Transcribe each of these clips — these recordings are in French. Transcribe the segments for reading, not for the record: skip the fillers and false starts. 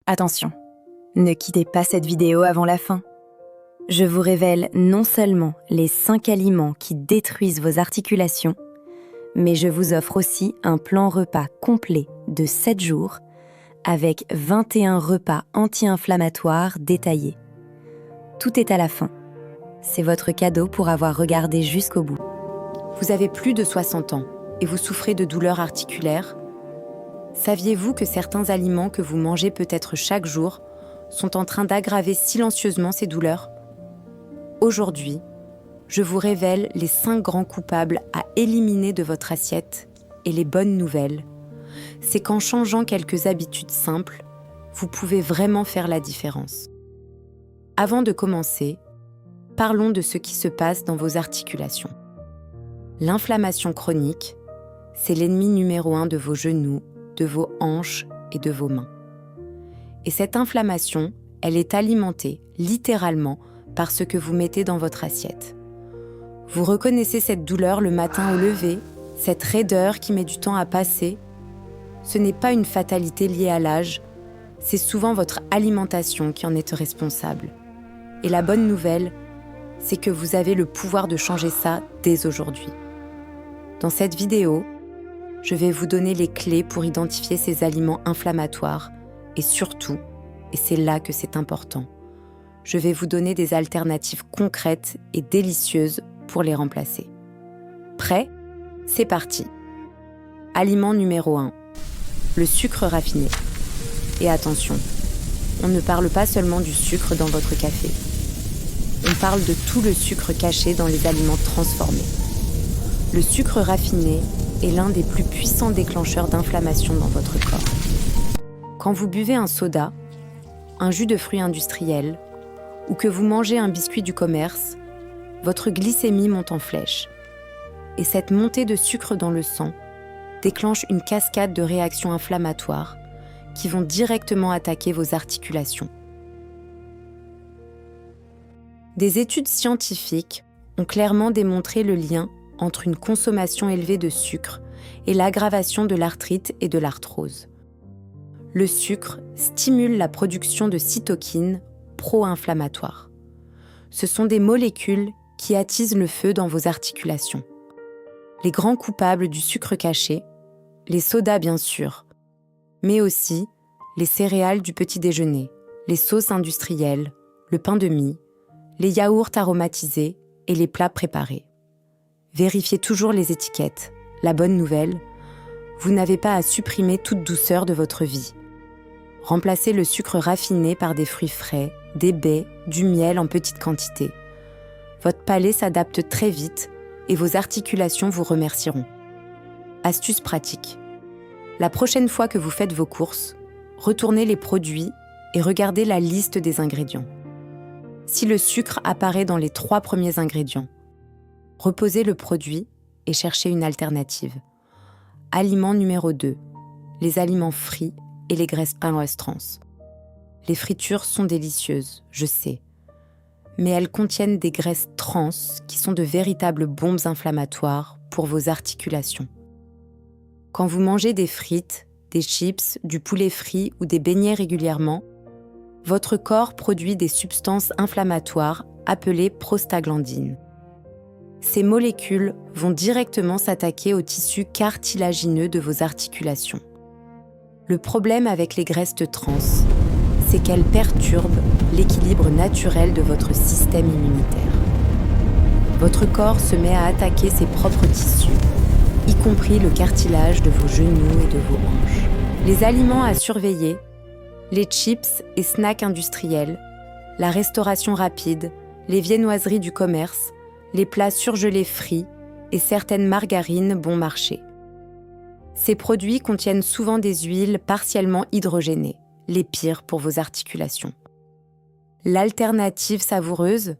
Attention, ne quittez pas cette vidéo avant la fin. Je vous révèle non seulement les 5 aliments qui détruisent vos articulations, mais je vous offre aussi un plan repas complet de 7 jours avec 21 repas anti-inflammatoires détaillés. Tout est à la fin. C'est votre cadeau pour avoir regardé jusqu'au bout. Vous avez plus de 60 ans et vous souffrez de douleurs articulaires? Saviez-vous que certains aliments que vous mangez peut-être chaque jour sont en train d'aggraver silencieusement ces douleurs? Aujourd'hui, je vous révèle les 5 grands coupables à éliminer de votre assiette et les bonnes nouvelles, c'est qu'en changeant quelques habitudes simples, vous pouvez vraiment faire la différence. Avant de commencer, parlons de ce qui se passe dans vos articulations. L'inflammation chronique, c'est l'ennemi numéro 1 de vos genoux, de vos hanches et de vos mains. Et cette inflammation, elle est alimentée littéralement par ce que vous mettez dans votre assiette. Vous reconnaissez cette douleur le matin au lever, cette raideur qui met du temps à passer? Ce n'est pas une fatalité liée à l'âge, c'est souvent votre alimentation qui en est responsable. Et la bonne nouvelle, c'est que vous avez le pouvoir de changer ça dès aujourd'hui. Dans cette vidéo, je vais vous donner les clés pour identifier ces aliments inflammatoires et surtout, et c'est là que c'est important, je vais vous donner des alternatives concrètes et délicieuses pour les remplacer. Prêt? C'est parti. Aliment numéro 1, le sucre raffiné. Et attention, on ne parle pas seulement du sucre dans votre café. On parle de tout le sucre caché dans les aliments transformés. Le sucre raffiné est l'un des plus puissants déclencheurs d'inflammation dans votre corps. Quand vous buvez un soda, un jus de fruits industriels ou que vous mangez un biscuit du commerce, votre glycémie monte en flèche. Et cette montée de sucre dans le sang déclenche une cascade de réactions inflammatoires qui vont directement attaquer vos articulations. Des études scientifiques ont clairement démontré le lien entre une consommation élevée de sucre et l'aggravation de l'arthrite et de l'arthrose. Le sucre stimule la production de cytokines pro-inflammatoires. Ce sont des molécules qui attisent le feu dans vos articulations. Les grands coupables du sucre caché, les sodas bien sûr, mais aussi les céréales du petit déjeuner, les sauces industrielles, le pain de mie, les yaourts aromatisés et les plats préparés. Vérifiez toujours les étiquettes. La bonne nouvelle, vous n'avez pas à supprimer toute douceur de votre vie. Remplacez le sucre raffiné par des fruits frais, des baies, du miel en petite quantité. Votre palais s'adapte très vite et vos articulations vous remercieront. Astuce pratique. La prochaine fois que vous faites vos courses, retournez les produits et regardez la liste des ingrédients. Si le sucre apparaît dans les 3 premiers ingrédients, reposez le produit et cherchez une alternative. Aliment numéro 2, les aliments frits et les graisses trans. Les fritures sont délicieuses, je sais, mais elles contiennent des graisses trans qui sont de véritables bombes inflammatoires pour vos articulations. Quand vous mangez des frites, des chips, du poulet frit ou des beignets régulièrement, votre corps produit des substances inflammatoires appelées prostaglandines. Ces molécules vont directement s'attaquer au tissu cartilagineux de vos articulations. Le problème avec les graisses trans, c'est qu'elles perturbent l'équilibre naturel de votre système immunitaire. Votre corps se met à attaquer ses propres tissus, y compris le cartilage de vos genoux et de vos hanches. Les aliments à surveiller, les chips et snacks industriels, la restauration rapide, les viennoiseries du commerce, les plats surgelés frits et certaines margarines bon marché. Ces produits contiennent souvent des huiles partiellement hydrogénées, les pires pour vos articulations. L'alternative savoureuse?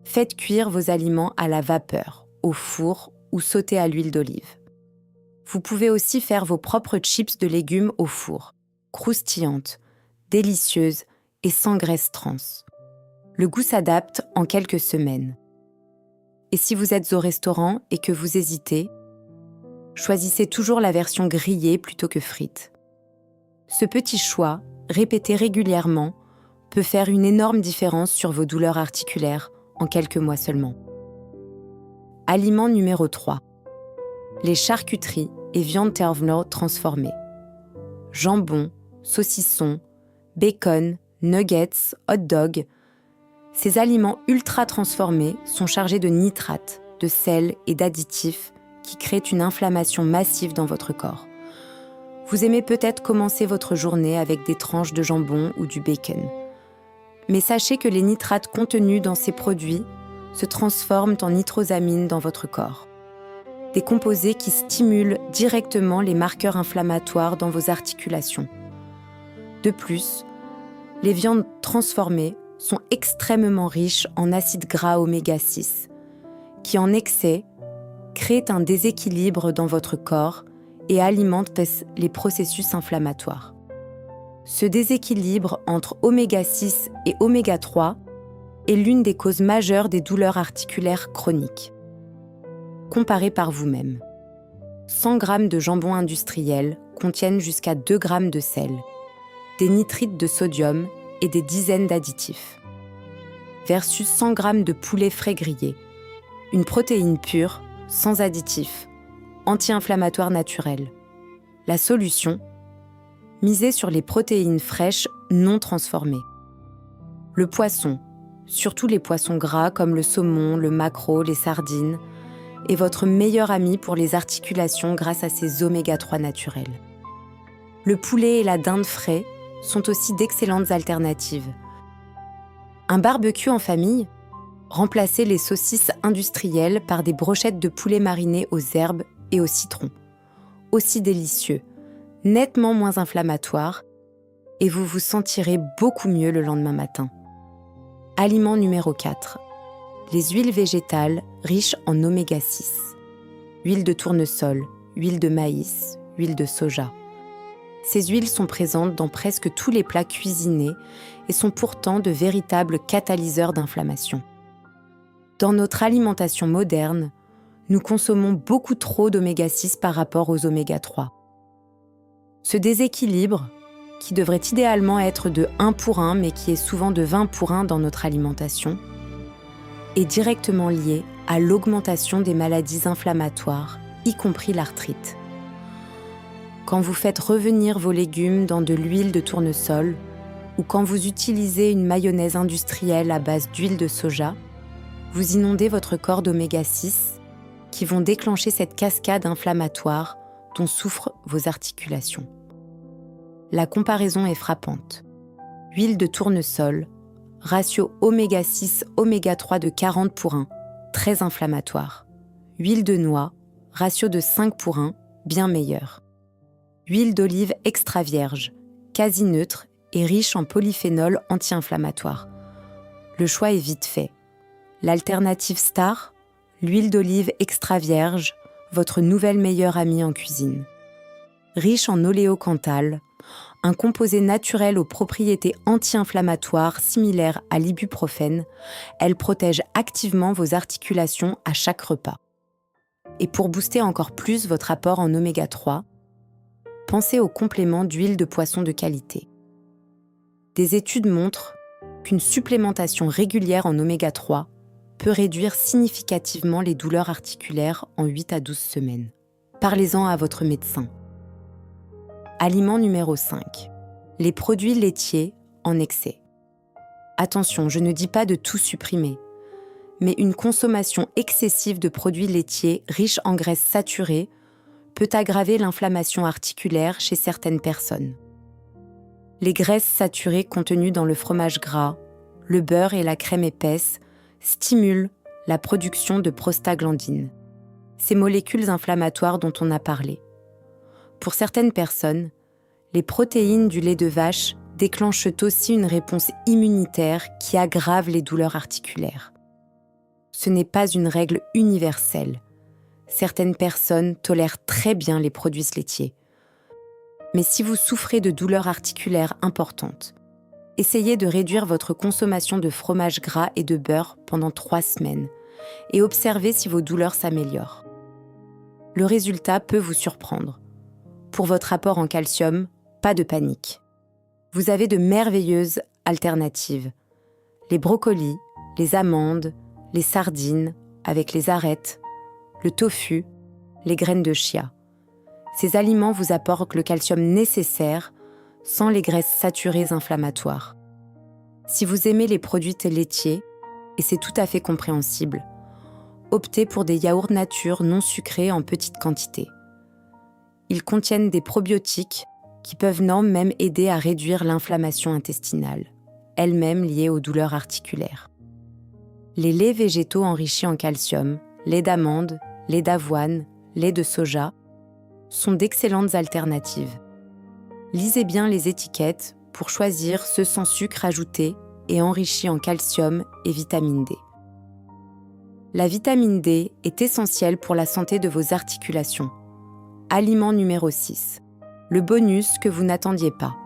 Faites cuire vos aliments à la vapeur, au four ou sautez à l'huile d'olive. Vous pouvez aussi faire vos propres chips de légumes au four, croustillantes, délicieuses et sans graisse trans. Le goût s'adapte en quelques semaines. Et si vous êtes au restaurant et que vous hésitez, choisissez toujours la version grillée plutôt que frite. Ce petit choix répété régulièrement peut faire une énorme différence sur vos douleurs articulaires en quelques mois seulement. Aliment numéro 3. Les charcuteries et viandes Tervenot transformées. Jambon, saucisson, bacon, nuggets, hot dog. Ces aliments ultra transformés sont chargés de nitrates, de sel et d'additifs qui créent une inflammation massive dans votre corps. Vous aimez peut-être commencer votre journée avec des tranches de jambon ou du bacon. Mais sachez que les nitrates contenus dans ces produits se transforment en nitrosamines dans votre corps. Des composés qui stimulent directement les marqueurs inflammatoires dans vos articulations. De plus, les viandes transformées sont extrêmement riches en acides gras oméga 6, qui en excès créent un déséquilibre dans votre corps et alimentent les processus inflammatoires. Ce déséquilibre entre oméga 6 et oméga 3 est l'une des causes majeures des douleurs articulaires chroniques. Comparez par vous-même. 100 g de jambon industriel contiennent jusqu'à 2 g de sel, des nitrites de sodium et des dizaines d'additifs. Versus 100 g de poulet frais grillé, une protéine pure, sans additifs, anti-inflammatoire naturelle. La solution ? Misez sur les protéines fraîches non transformées. Le poisson, surtout les poissons gras comme le saumon, le maquereau, les sardines, est votre meilleur ami pour les articulations grâce à ses oméga 3 naturels. Le poulet et la dinde frais sont aussi d'excellentes alternatives. Un barbecue en famille ? Remplacez les saucisses industrielles par des brochettes de poulet marinées aux herbes et au citron. Aussi délicieux, nettement moins inflammatoires, et vous vous sentirez beaucoup mieux le lendemain matin. Aliment numéro 4. Les huiles végétales riches en oméga 6. Huile de tournesol, huile de maïs, huile de soja. Ces huiles sont présentes dans presque tous les plats cuisinés et sont pourtant de véritables catalyseurs d'inflammation. Dans notre alimentation moderne, nous consommons beaucoup trop d'oméga 6 par rapport aux oméga 3. Ce déséquilibre, qui devrait idéalement être de 1 pour 1, mais qui est souvent de 20 pour 1 dans notre alimentation, est directement lié à l'augmentation des maladies inflammatoires, y compris l'arthrite. Quand vous faites revenir vos légumes dans de l'huile de tournesol, ou quand vous utilisez une mayonnaise industrielle à base d'huile de soja, vous inondez votre corps d'oméga 6 qui vont déclencher cette cascade inflammatoire dont souffrent vos articulations. La comparaison est frappante. Huile de tournesol, ratio oméga 6, oméga 3 de 40 pour 1, très inflammatoire. Huile de noix, ratio de 5 pour 1, bien meilleur. Huile d'olive extra vierge, quasi neutre et riche en polyphénol anti-inflammatoire. Le choix est vite fait. L'alternative star, l'huile d'olive extra vierge, votre nouvelle meilleure amie en cuisine. Riche en oléocanthal, un composé naturel aux propriétés anti-inflammatoires similaires à l'ibuprofène, elle protège activement vos articulations à chaque repas. Et pour booster encore plus votre apport en oméga 3, pensez au complément d'huile de poisson de qualité. Des études montrent qu'une supplémentation régulière en oméga 3 peut réduire significativement les douleurs articulaires en 8 à 12 semaines. Parlez-en à votre médecin. Aliment numéro 5. Les produits laitiers en excès. Attention, je ne dis pas de tout supprimer, mais une consommation excessive de produits laitiers riches en graisses saturées peut aggraver l'inflammation articulaire chez certaines personnes. Les graisses saturées contenues dans le fromage gras, le beurre et la crème épaisse stimulent la production de prostaglandines, ces molécules inflammatoires dont on a parlé. Pour certaines personnes, les protéines du lait de vache déclenchent aussi une réponse immunitaire qui aggrave les douleurs articulaires. Ce n'est pas une règle universelle. Certaines personnes tolèrent très bien les produits laitiers. Mais si vous souffrez de douleurs articulaires importantes, essayez de réduire votre consommation de fromage gras et de beurre pendant 3 semaines et observez si vos douleurs s'améliorent. Le résultat peut vous surprendre. Pour votre apport en calcium, pas de panique. Vous avez de merveilleuses alternatives. Les brocolis, les amandes, les sardines avec les arêtes, le tofu, les graines de chia. Ces aliments vous apportent le calcium nécessaire sans les graisses saturées inflammatoires. Si vous aimez les produits laitiers, et c'est tout à fait compréhensible, optez pour des yaourts nature non sucrés en petite quantité. Ils contiennent des probiotiques qui peuvent même aider à réduire l'inflammation intestinale, elle-même liée aux douleurs articulaires. Les laits végétaux enrichis en calcium, lait d'amande, lait d'avoine, lait de soja, sont d'excellentes alternatives. Lisez bien les étiquettes pour choisir ceux sans sucre ajouté et enrichis en calcium et vitamine D. La vitamine D est essentielle pour la santé de vos articulations. Aliment numéro 6. Le bonus que vous n'attendiez pas.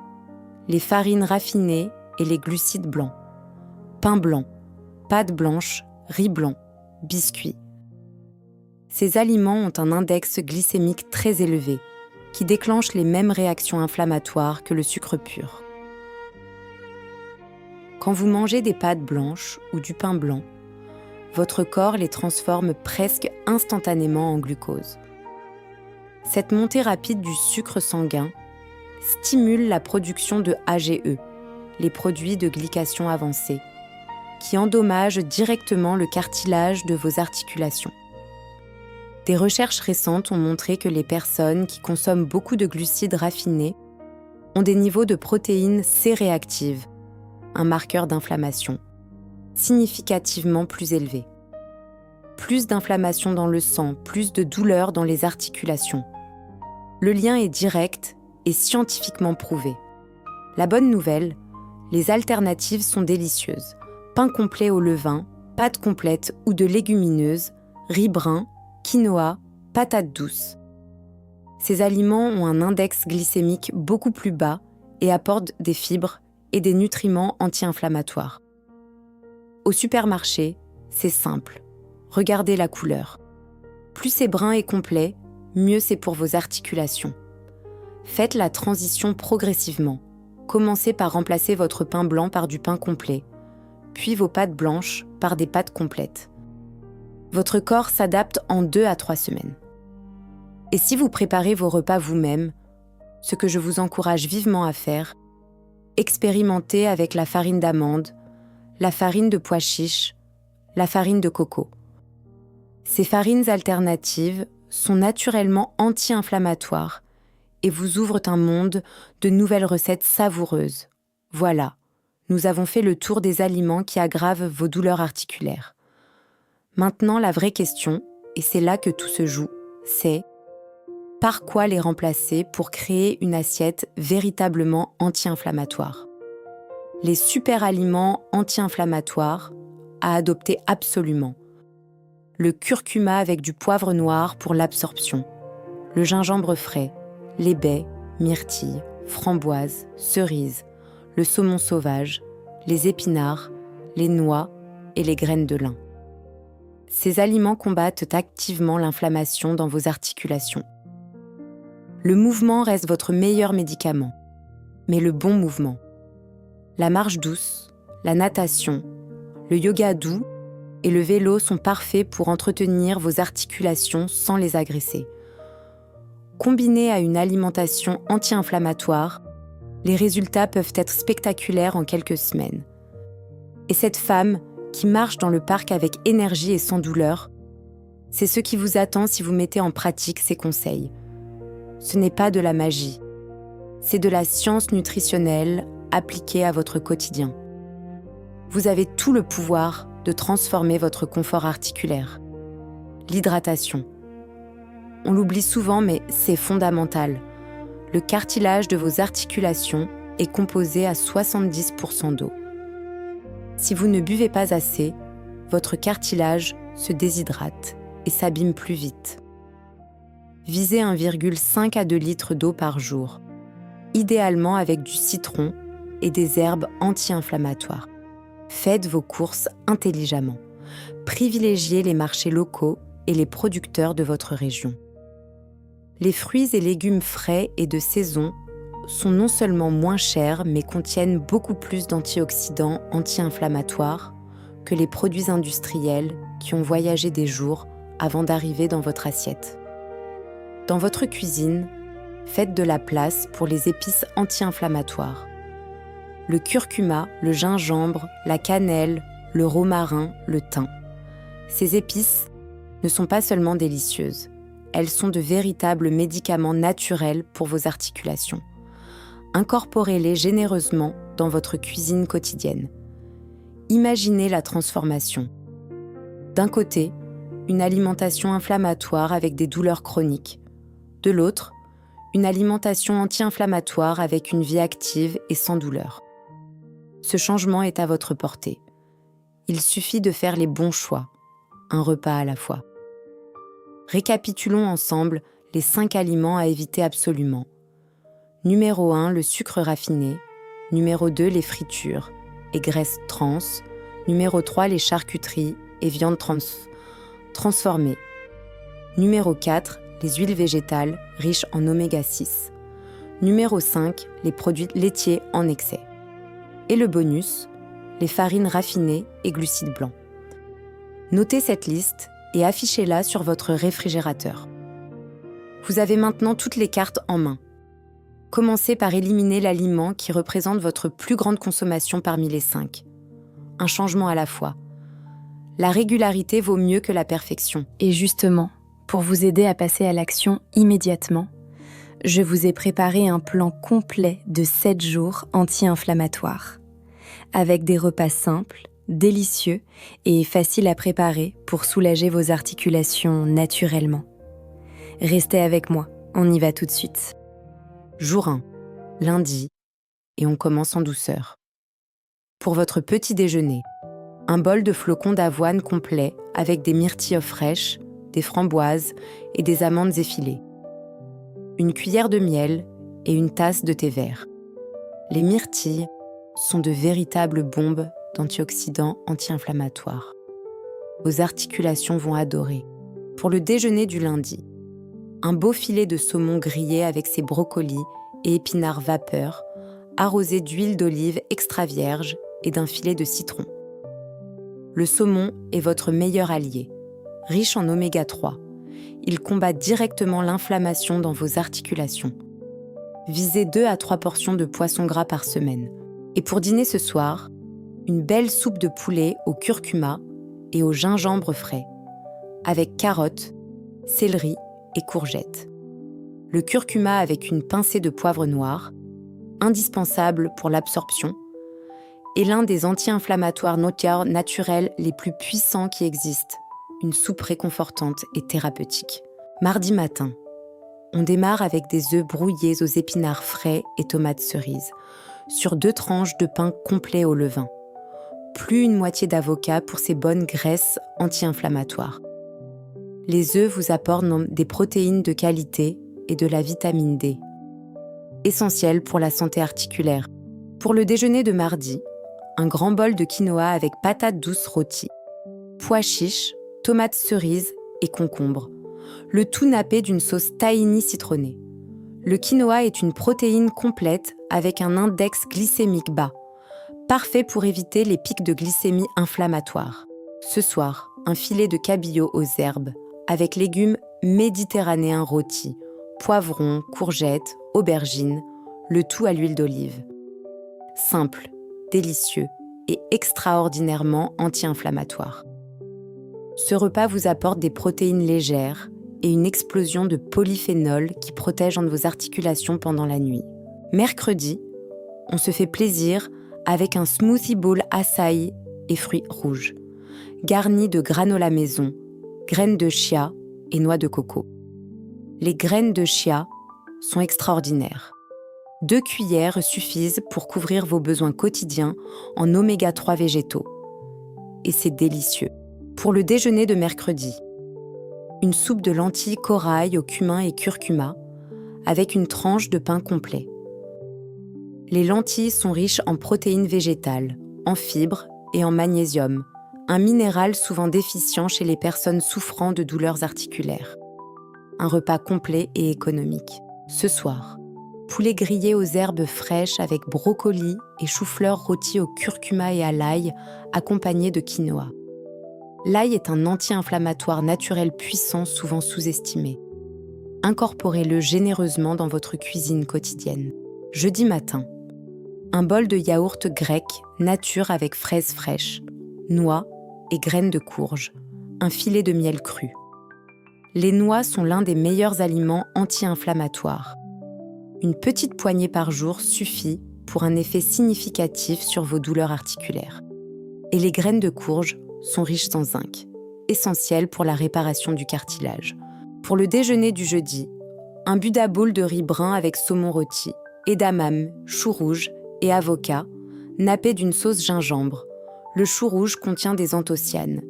Les farines raffinées et les glucides blancs. Pain blanc, pâte blanche, riz blanc, biscuits. Ces aliments ont un index glycémique très élevé, qui déclenche les mêmes réactions inflammatoires que le sucre pur. Quand vous mangez des pâtes blanches ou du pain blanc, votre corps les transforme presque instantanément en glucose. Cette montée rapide du sucre sanguin stimule la production de AGE, les produits de glycation avancée, qui endommagent directement le cartilage de vos articulations. Des recherches récentes ont montré que les personnes qui consomment beaucoup de glucides raffinés ont des niveaux de protéines C-réactives, un marqueur d'inflammation, significativement plus élevés. Plus d'inflammation dans le sang, plus de douleur dans les articulations. Le lien est direct et scientifiquement prouvé. La bonne nouvelle, les alternatives sont délicieuses. Pain complet au levain, pâtes complètes ou de légumineuses, riz brun, quinoa, patates douces. Ces aliments ont un index glycémique beaucoup plus bas et apportent des fibres et des nutriments anti-inflammatoires. Au supermarché, c'est simple. Regardez la couleur. Plus c'est brun et complet, mieux c'est pour vos articulations. Faites la transition progressivement. Commencez par remplacer votre pain blanc par du pain complet, puis vos pâtes blanches par des pâtes complètes. Votre corps s'adapte en 2 à 3 semaines. Et si vous préparez vos repas vous-même, ce que je vous encourage vivement à faire, expérimentez avec la farine d'amande, la farine de pois chiches, la farine de coco. Ces farines alternatives sont naturellement anti-inflammatoires et vous ouvrent un monde de nouvelles recettes savoureuses. Voilà, nous avons fait le tour des aliments qui aggravent vos douleurs articulaires. Maintenant, la vraie question, et c'est là que tout se joue, c'est par quoi les remplacer pour créer une assiette véritablement anti-inflammatoire ? Les super aliments anti-inflammatoires à adopter absolument. Le curcuma avec du poivre noir pour l'absorption, le gingembre frais, les baies, myrtilles, framboises, cerises, le saumon sauvage, les épinards, les noix et les graines de lin. Ces aliments combattent activement l'inflammation dans vos articulations. Le mouvement reste votre meilleur médicament, mais le bon mouvement. La marche douce, la natation, le yoga doux et le vélo sont parfaits pour entretenir vos articulations sans les agresser. Combinés à une alimentation anti-inflammatoire, les résultats peuvent être spectaculaires en quelques semaines. Et cette femme qui marche dans le parc avec énergie et sans douleur, c'est ce qui vous attend si vous mettez en pratique ces conseils. Ce n'est pas de la magie, c'est de la science nutritionnelle appliquée à votre quotidien. Vous avez tout le pouvoir de transformer votre confort articulaire. L'hydratation. On l'oublie souvent, mais c'est fondamental. Le cartilage de vos articulations est composé à 70% d'eau. Si vous ne buvez pas assez, votre cartilage se déshydrate et s'abîme plus vite. Visez 1,5 à 2 litres d'eau par jour, idéalement avec du citron et des herbes anti-inflammatoires. Faites vos courses intelligemment. Privilégiez les marchés locaux et les producteurs de votre région. Les fruits et légumes frais et de saison sont non seulement moins chers, mais contiennent beaucoup plus d'antioxydants anti-inflammatoires que les produits industriels qui ont voyagé des jours avant d'arriver dans votre assiette. Dans votre cuisine, faites de la place pour les épices anti-inflammatoires. Le curcuma, le gingembre, la cannelle, le romarin, le thym. Ces épices ne sont pas seulement délicieuses, elles sont de véritables médicaments naturels pour vos articulations. Incorporez-les généreusement dans votre cuisine quotidienne. Imaginez la transformation. D'un côté, une alimentation inflammatoire avec des douleurs chroniques. De l'autre, une alimentation anti-inflammatoire avec une vie active et sans douleur. Ce changement est à votre portée. Il suffit de faire les bons choix, un repas à la fois. Récapitulons ensemble les 5 aliments à éviter absolument. Numéro 1, le sucre raffiné. Numéro 2, les fritures et graisses trans. Numéro 3, les charcuteries et viandes transformées. Numéro 4, les huiles végétales riches en oméga 6. Numéro 5, les produits laitiers en excès. Et le bonus, les farines raffinées et glucides blancs. Notez cette liste et affichez-la sur votre réfrigérateur. Vous avez maintenant toutes les cartes en main. Commencez par éliminer l'aliment qui représente votre plus grande consommation parmi les 5. Un changement à la fois. La régularité vaut mieux que la perfection. Et justement, pour vous aider à passer à l'action immédiatement, je vous ai préparé un plan complet de 7 jours anti-inflammatoires, avec des repas simples, délicieux et faciles à préparer pour soulager vos articulations naturellement. Restez avec moi, on y va tout de suite. Jour 1, lundi, et on commence en douceur. Pour votre petit déjeuner, un bol de flocons d'avoine complet avec des myrtilles fraîches, des framboises et des amandes effilées. Une cuillère de miel et une tasse de thé vert. Les myrtilles sont de véritables bombes d'antioxydants anti-inflammatoires. Vos articulations vont adorer. Pour le déjeuner du lundi, un beau filet de saumon grillé avec ses brocolis et épinards vapeur, arrosé d'huile d'olive extra vierge et d'un filet de citron. Le saumon est votre meilleur allié. Riche en oméga 3, il combat directement l'inflammation dans vos articulations. Visez 2 à 3 portions de poisson gras par semaine. Et pour dîner ce soir, une belle soupe de poulet au curcuma et au gingembre frais, avec carottes, céleri et courgettes. Le curcuma avec une pincée de poivre noir, indispensable pour l'absorption, est l'un des anti-inflammatoires naturels les plus puissants qui existent. Une soupe réconfortante et thérapeutique. Mardi matin, on démarre avec des œufs brouillés aux épinards frais et tomates cerises, sur 2 tranches de pain complet au levain. Plus une moitié d'avocat pour ces bonnes graisses anti-inflammatoires. Les œufs vous apportent des protéines de qualité et de la vitamine D, essentielle pour la santé articulaire. Pour le déjeuner de mardi, un grand bol de quinoa avec patates douces rôties, pois chiches, tomates cerises et concombres. Le tout nappé d'une sauce tahini citronnée. Le quinoa est une protéine complète avec un index glycémique bas, parfait pour éviter les pics de glycémie inflammatoires. Ce soir, un filet de cabillaud aux herbes avec légumes méditerranéens rôtis, poivrons, courgettes, aubergines, le tout à l'huile d'olive. Simple, délicieux et extraordinairement anti-inflammatoire. Ce repas vous apporte des protéines légères et une explosion de polyphénol qui protège vos articulations pendant la nuit. Mercredi, on se fait plaisir avec un smoothie bowl açaï et fruits rouges, garni de granola maison, graines de chia et noix de coco. Les graines de chia sont extraordinaires. 2 cuillères suffisent pour couvrir vos besoins quotidiens en oméga 3 végétaux. Et c'est délicieux. Pour le déjeuner de mercredi, une soupe de lentilles corail au cumin et curcuma avec une tranche de pain complet. Les lentilles sont riches en protéines végétales, en fibres et en magnésium, un minéral souvent déficient chez les personnes souffrant de douleurs articulaires. Un repas complet et économique. Ce soir, poulet grillé aux herbes fraîches avec brocoli et chou-fleur rôtis au curcuma et à l'ail, accompagné de quinoa. L'ail est un anti-inflammatoire naturel puissant, souvent sous-estimé. Incorporez-le généreusement dans votre cuisine quotidienne. Jeudi matin, un bol de yaourt grec nature avec fraises fraîches, noix et graines de courge, un filet de miel cru. Les noix sont l'un des meilleurs aliments anti-inflammatoires. Une petite poignée par jour suffit pour un effet significatif sur vos douleurs articulaires. Et les graines de courge sont riches en zinc, essentiel pour la réparation du cartilage. Pour le déjeuner du jeudi, un budaboul de riz brun avec saumon rôti, edamame, chou rouge et avocat, nappé d'une sauce gingembre. Le chou rouge contient des anthocyanes,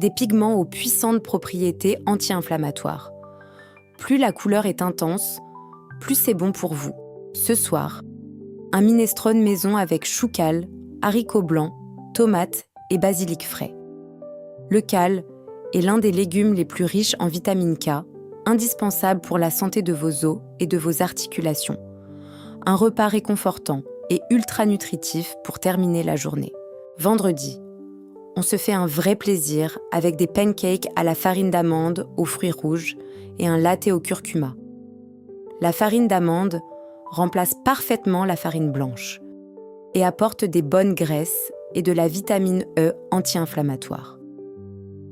des pigments aux puissantes propriétés anti-inflammatoires. Plus la couleur est intense, plus c'est bon pour vous. Ce soir, un minestrone maison avec chou cal, haricots blancs, tomates et basilic frais. Le cal est l'un des légumes les plus riches en vitamine K, indispensable pour la santé de vos os et de vos articulations. Un repas réconfortant et ultra nutritif pour terminer la journée. Vendredi, on se fait un vrai plaisir avec des pancakes à la farine d'amande aux fruits rouges et un latte au curcuma. La farine d'amande remplace parfaitement la farine blanche et apporte des bonnes graisses et de la vitamine E anti-inflammatoire.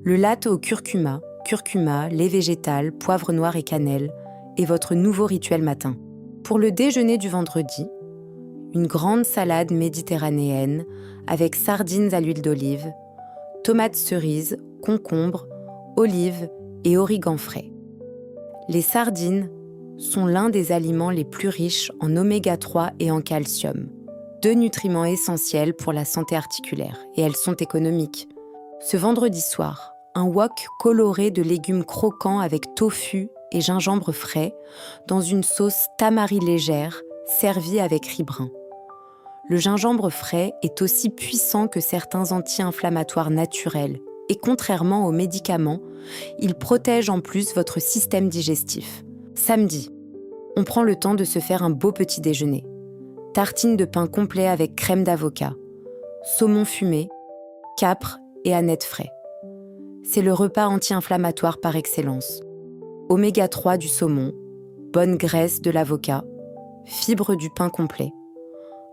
Le latte au curcuma, lait végétal, poivre noir et cannelle est votre nouveau rituel matin. Pour le déjeuner du vendredi, une grande salade méditerranéenne avec sardines à l'huile d'olive, tomates cerises, concombres, olives et origan frais. Les sardines sont l'un des aliments les plus riches en oméga 3 et en calcium, deux nutriments essentiels pour la santé articulaire, et elles sont économiques. Ce vendredi soir, un wok coloré de légumes croquants avec tofu et gingembre frais dans une sauce tamari légère servie avec riz brun. Le gingembre frais est aussi puissant que certains anti-inflammatoires naturels et contrairement aux médicaments, il protège en plus votre système digestif. Samedi, on prend le temps de se faire un beau petit déjeuner. Tartine de pain complet avec crème d'avocat, saumon fumé, capre et anettes frais. C'est le repas anti-inflammatoire par excellence. Oméga 3 du saumon, bonne graisse de l'avocat, fibres du pain complet.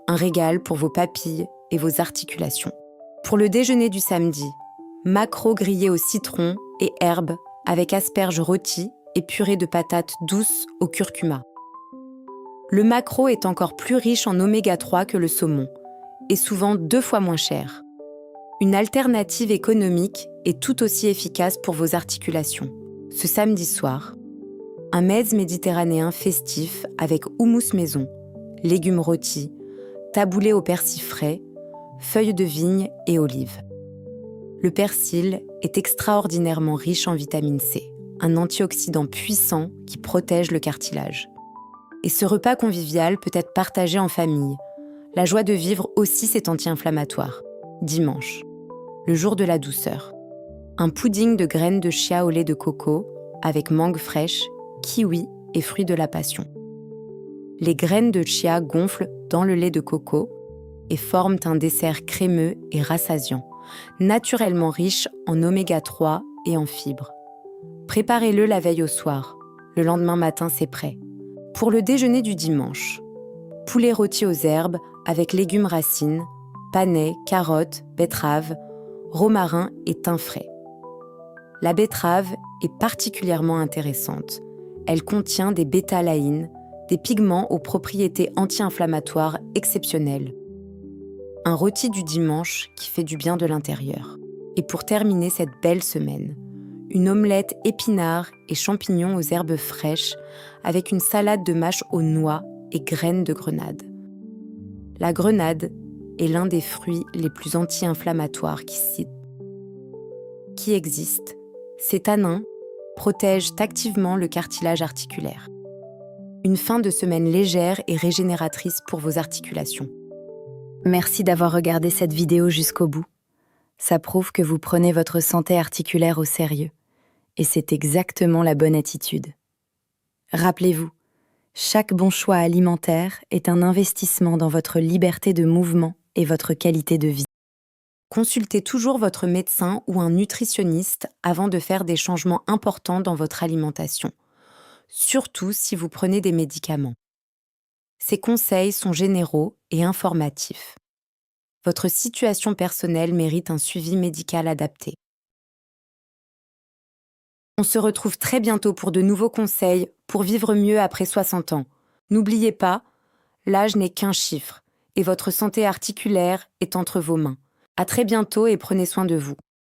Un régal pour vos papilles et vos articulations. Pour le déjeuner du samedi, maquereaux grillés au citron et herbes avec asperges rôties et purée de patates douces au curcuma. Le maquereau est encore plus riche en oméga 3 que le saumon et souvent 2 fois moins cher. Une alternative économique est tout aussi efficace pour vos articulations. Ce samedi soir, un mezz méditerranéen festif avec houmous maison, légumes rôtis, taboulé au persil frais, feuilles de vigne et olives. Le persil est extraordinairement riche en vitamine C, un antioxydant puissant qui protège le cartilage. Et ce repas convivial peut être partagé en famille. La joie de vivre aussi c'est anti-inflammatoire. Dimanche, le jour de la douceur. Un pudding de graines de chia au lait de coco avec mangue fraîche, kiwi et fruits de la passion. Les graines de chia gonflent dans le lait de coco et forment un dessert crémeux et rassasiant, naturellement riche en oméga 3 et en fibres. Préparez-le la veille au soir. Le lendemain matin, c'est prêt. Pour le déjeuner du dimanche, poulet rôti aux herbes avec légumes racines, panais, carottes, betteraves, romarin et thym frais. La betterave est particulièrement intéressante. Elle contient des bêta-alanines, des pigments aux propriétés anti-inflammatoires exceptionnelles. Un rôti du dimanche qui fait du bien de l'intérieur. Et pour terminer cette belle semaine, une omelette épinards et champignons aux herbes fraîches avec une salade de mâche aux noix et graines de grenade. La grenade est l'un des fruits les plus anti-inflammatoires qui existent. Ces tanins protègent activement le cartilage articulaire. Une fin de semaine légère et régénératrice pour vos articulations. Merci d'avoir regardé cette vidéo jusqu'au bout. Ça prouve que vous prenez votre santé articulaire au sérieux. Et c'est exactement la bonne attitude. Rappelez-vous, Chaque bon choix alimentaire est un investissement dans votre liberté de mouvement et votre qualité de vie. Consultez toujours votre médecin ou un nutritionniste avant de faire des changements importants dans votre alimentation, surtout si vous prenez des médicaments. Ces conseils sont généraux et informatifs. Votre situation personnelle mérite un suivi médical adapté. On se retrouve très bientôt pour de nouveaux conseils pour vivre mieux après 60 ans. N'oubliez pas, l'âge n'est qu'un chiffre et votre santé articulaire est entre vos mains. À très bientôt et prenez soin de vous.